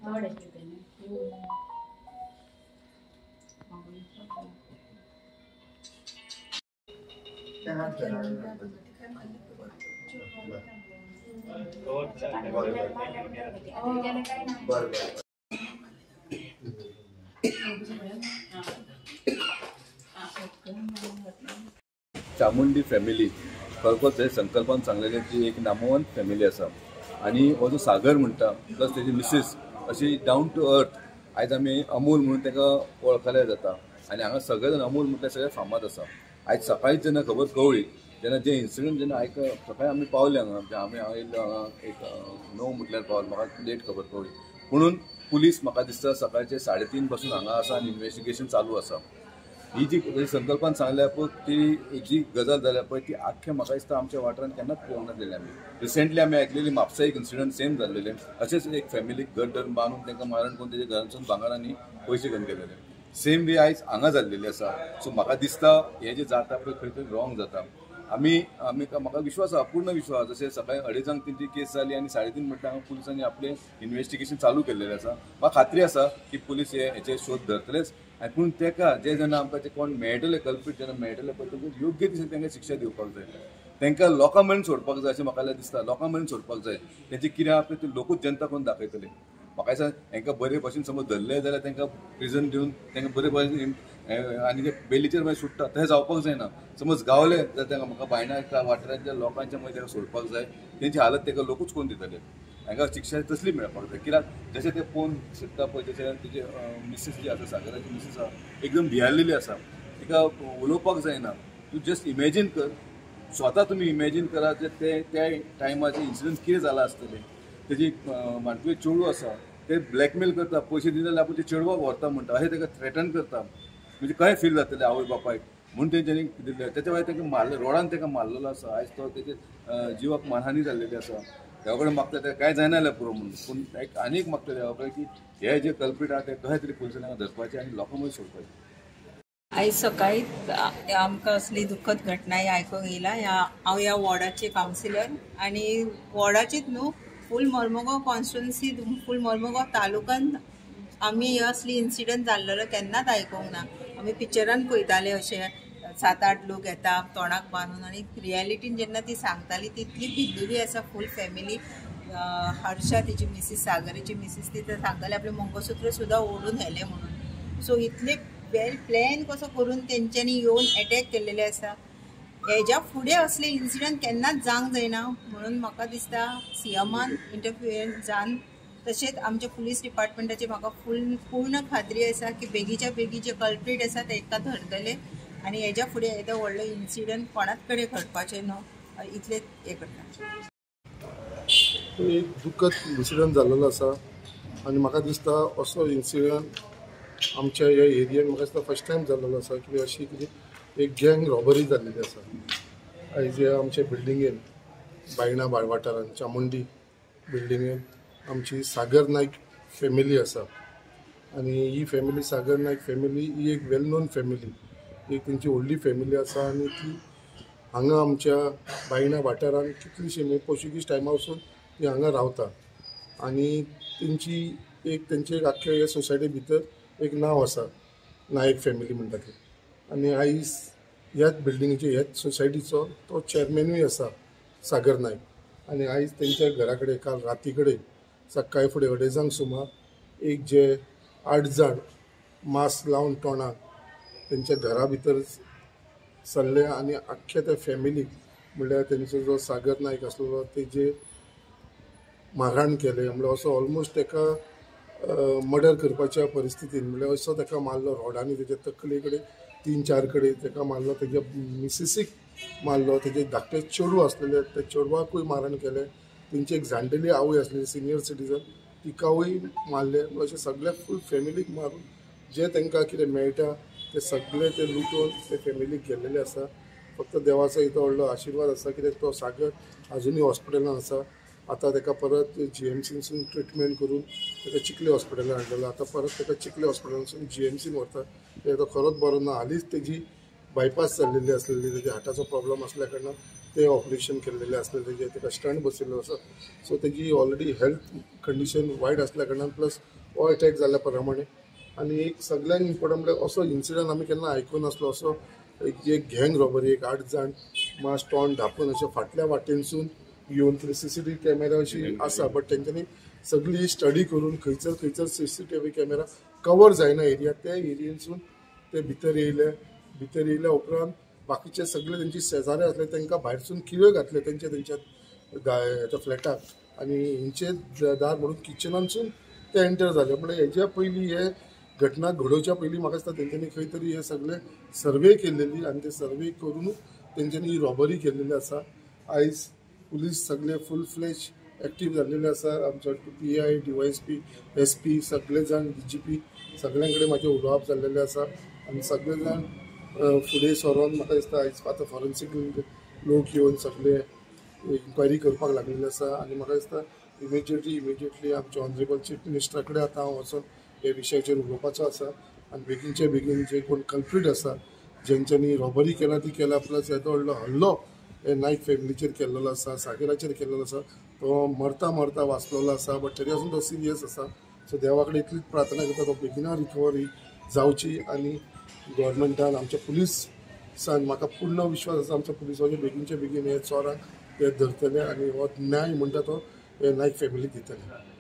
Chamundi family खरोखरच हे संकल्पना सांगलेली ती एक नामवंत फॅमिली आसा आणि हो जो सागर म्हणटा प्लस तेजी मिसेस अशी डावन टू अर्थ आयज आमी अमूल म्हणून ताका वळखले जाता आणि हांगा सगळे जाण अमूल म्हटल्यार सगळे फामाद आसा। आयज सकाळीच जेन्ना खबर कळ्ळी जेन्ना जे इन्सिडंट जेन्ना सकाळी आमी पावले हांगा आमी येयल्लो हांगा एक 9 म्हटल्यार पावले म्हाका लेट खबर कळ्ळी म्हणून पुलीस म्हाका दिसता सकाळचे 3:30 पासून हांगा आसा आनी इन्व्हेस्टिगेशन चालू आसा। ही जी संकल्पना सांगल्या पळय ती जी गजाल जाल्या पळय ती आख्ख्या म्हाका दिसता आमच्या वाठारांत केन्नाच पळोवंक नासलेली आमी। रिसेंटली आमी आयकलेली म्हापसा एक इन्सिडंट सेम जाल्लेले अशेंच एक फॅमिलीक घर धरून बांदून तांकां मारण करून तेच्या घरांतसून भांगरांनी पयशे घेवन गेलेले सेम वे आयज हांगा जाल्लेली आसा। सो म्हाका दिसता हे जे जाता पळय खंय तरी रॉंग जाता। म्हाका विश्वास आसा पूर्ण विश्वास जशें सकाळी 2:30 तेंची केस जाली आनी 3:30 म्हटल्यार पुलिसांनी आपले इन्व्हेस्टिगेशन चालू केल्लेलें आसा। म्हाका खात्री आसा की पुलीस हेचे शोध धरतलेच पूण तेका जे जेन्ना आमकां ते कोण मेळटले कल्पीट जेन्ना मेळटले पळय तांकां योग्य दिशेन तांकां शिक्षा दिवपाक जाय। तांकां लोकां मेरेन सोडपाक जाय अशें म्हाका दिसता। लोकां मेरेन सोडपाक जाय तेंचे कितें आहा ते लोकूच जनता करून दाखयतले। म्हाका दिसता हांकां बरे भशेन समज धरले जाल्यार तांकां प्रिजन दिवन तांकां बरे भशेन आनी जे बेलीचेर मागीर सुट्टा तशें जावपाक जायना। समज गावले जाल्यार तांकां म्हाका भायल्या वाठारांतल्या लोकांच्या मदीं तांकां सोडपाक जाय। तेंची हालत ताका लोकूच करून दितले। हांकां शिक्षा तसली मेळपाक जाय कित्याक जशें ते पळोवन शिकता पळय तशें तेजे मिसीस जी आसा सागराची मिसीस आसा एकदम भियारलेली आसा तिका उलोवपाक जायना। तूं जस्ट इमॅजीन कर स्वता तुमी इमॅजीन करा जे त्या टायमाचें इन्सिडंट कितें जालां आसतलें। तेजी माणकुली चेडूं आसा ते ब्लॅकमेल करता पयशे दिले जाल्यार आपूण ते चेडवाक व्हरता म्हणटा अशें ताका थ्रेटन करता म्हणजे काय फील जातलें आवय बापायक म्हणून तेंच्यांनी दिल्लें। तेच्या भायर ताका मारले रोडान ताका मारलेलो आसा आयज तो तेजे जिवाक मानहानी जाल्लेली आसा। देवा कडेन मागता तें कांय जायना जाल्यार पुरो म्हणून पूण एक आनीक मागता देवा कडेन की हे जे कल्पीट आहा ते कशें तरी पुलिसांनी हांगा धरपाचें आनी लोकां मदीं सोडपाचें। आयज सकाळी आमकां असली दुखद घटना आयकूंक येयला। हांव ह्या वॉर्डाचे कावन्सिलर आनी वॉर्डाचीच न्हू फूल मर्मुगांव कॉन्स्टिट्युएन्सी फूल मर्मुगांव तालुक्यांत आमी असली इन्सिडंट जाल्लो केन्नाच आयकूंक ना। आमी पिक्चरान पळयताले अशें 7-8 लोक येता तोंडाक बांदून आनी रियलिटीन जेन्ना ती सांगताली तितली भिल्लेली आसा फूल फॅमिली। हर्षा तिची मिसीस सागराची मिसीस ती सांगताली आपले मंगळसूत्र सुद्दां ओडून व्हेले म्हणून। सो इतले वेल प्लॅन कसो करून तेंच्यांनी येवन अटॅक केल्लेले आसा। हेज्या फुडें असले इन्सिडंट केन्नाच जावंक जायना म्हणून म्हाका दिसता सीएमान इंटरफियरन्स जावन तशेंच आमच्या पुलीस डिपार्टमेंटाची म्हाका पूर्ण खात्री आसा की बेगीच्या बेगी जे कल्प्रीट आसा ताका धरतले आनी हेज्या फुडें येदो व्हडलो इन्सिडंट कोणाच कडेन घडपाचें न्हू इतलें हें करता। एक दुखद इन्सिडंट जाल्लो आसा आनी म्हाका दिसता असो इन्सिडंट आमच्या ह्या एरियेन म्हाका दिसता फर्स्ट टायम जाल्लो आसा की अशी कितें एक गँग रॉबरी जाल्लेली आसा। आयज आमच्या बिल्डिंगेन बायणा वाठारांत चामुंडी बिल्डिंगेन आमची सागर नायक फॅमिली आसा आनी ही फॅमिली सागर नायक फॅमिली ही एक वेल नोन फॅमिली एक तेंची व्हडली फॅमिली आसा आनी ती हांगा आमच्या बायणा वाठारांत कितलीशी म्हणजे पोर्चुगीज टायमा वचून ती हांगा रावता आनी तेंचे एक आख्या ह्या सोसायटी भितर एक नांव आसा नायक फॅमिली म्हणटा ती आनी आयज ह्याच बिल्डिंगेचे ह्याच सोसायटीचो तो चॅरमॅनूय आसा सागर नायक आनी आयज तेंच्या घरा कडेन काल राती कडेन सकाळी फुडें 2:30 सुमार एक जे 8 जाण मास्क लावन तोंडाक तेंच्या घरा भितर सरले आनी आख्ख्या त्या फॅमिलीक म्हणल्यार तेंचो जो सागर नायक आसलो तेजे मारहाण केले म्हणल्यार असो ऑलमोस्ट ताका मर्डर करपाच्या परिस्थितीन म्हणल्यार असो ताका मारलो रोडांनी तेजे तकले कडेन 3-4 कडेन ताका मारलो तेज्या मिसेसीक मारलो तेजे धाकटे चेडूं आसलेले त्या चेडवाकूय मारहाण केले तेंची एक जाणटेली आवय आसलेली सिनियर सिटीजन तिकावूय मारले अशें सगळ्या फूल फॅमिलीक मारून जे तांकां कितें मेळटा ते सगळे ते लुटोवन ते फॅमिलीक गेल्लेले आसा। फक्त देवाचो इतो व्हडलो आशिर्वाद आसा कित्याक तो सागर अजुनूय हॉस्पिटलान आसा। आतां ताका परत GMCसून ट्रिटमेंट करून ताका चिखले हॉस्पिटलान हाडलेलो आतां परत ताका चिखले हॉस्पिटलानसून GMCन व्हरता तो खरोच बरो ना हालींच तेजी बायपास जाल्लेली आसलेली तेज्या हार्टाचो प्रॉब्लम आसल्या कारणान ते ऑपरेशन केल्लेले असले तेजे ताका स्टंट बसयल्लो आसा. सो तेजी ऑलरेडी हेल्थ कंडिशन वायट असल्या कारणान प्लस हो अटॅक जाल्ल्या प्रमाणे आनी एक सगळ्यांत इम्पॉर्टंट म्हणल्यार असो इन्सिडंट आमी केन्ना आयकून नासलो. असो एक गँग रॉबरी, एक 8 जाण मास तोंड धांपून अशे फाटल्या वाटेनसून येवन थंय CCTV कॅमेरा अशी आसा, बट तेंच्यांनी सगळी स्टडी करून खंयसर CCTV कॅमेरा कवर जायना एरिया, त्या एरियेनसून ते भितर येयले उपरांत बाकीचे सगळे तेंची शेजारी असले तांकां भायरसून किळ्यो घातले तेंच्या फ्लॅटाक आनी हेंचे दार म्हणून किचनानसून ते एंटर जाले. म्हणजे हेज्या पयलीं हे घटना घडोवच्या पयलीं म्हाका दिसता तेंच्यांनी खंय तरी हे सगळे सर्वे केल्लेली आनी ते सर्वे करूनच तेंच्यांनी ही रॉबरी केल्लेली आसा. आयज पुलीस सगळे फूल फ्लेश एक्टीव जाल्लेले आसा. आमचो PI, DYSP, SP सगळे जाण DGP सगळ्यां कडेन म्हाजे उलोवप जाल्लेले आसा आनी सगळे जाण फुडें सरोन म्हाका दिसता आयज आतां फॉरेन्सीक लोक येवन सगळे इन्क्वायरी करपाक लागलेले आसा. आनी म्हाका दिसता इमिजिएटली आमच्या ऑनरेबल चीफ मिनिस्टरा कडेन आतां हांव वचून हे विशयाचेर उलोवपाचो आसा आनी बेगीनचे बेगीन जे कोण कल्प्रीट आसा जेंच्यांनी रॉबरी केला ती केला, प्लस येदो व्हडलो हल्लो हे नायक फॅमिलीचेर केल्लो आसा, सागराचेर केल्लो आसा, तो मरता वाचलेलो आसा. बट तरी आसून तो सिरियस आसा. सो देवा कडेन इतलीच प्रार्थना करता तो बेगिना रिकवरी जावची आनी गव्हर्मेंटान आमच्या पुलिसान म्हाका पूर्ण विश्वास आसा आमच्या पुलिसांचे बेगीनचे बेगीन हे चोरांक ते धरतले आनी हो न्याय म्हणटा तो हे नायक फॅमिलीक दितले.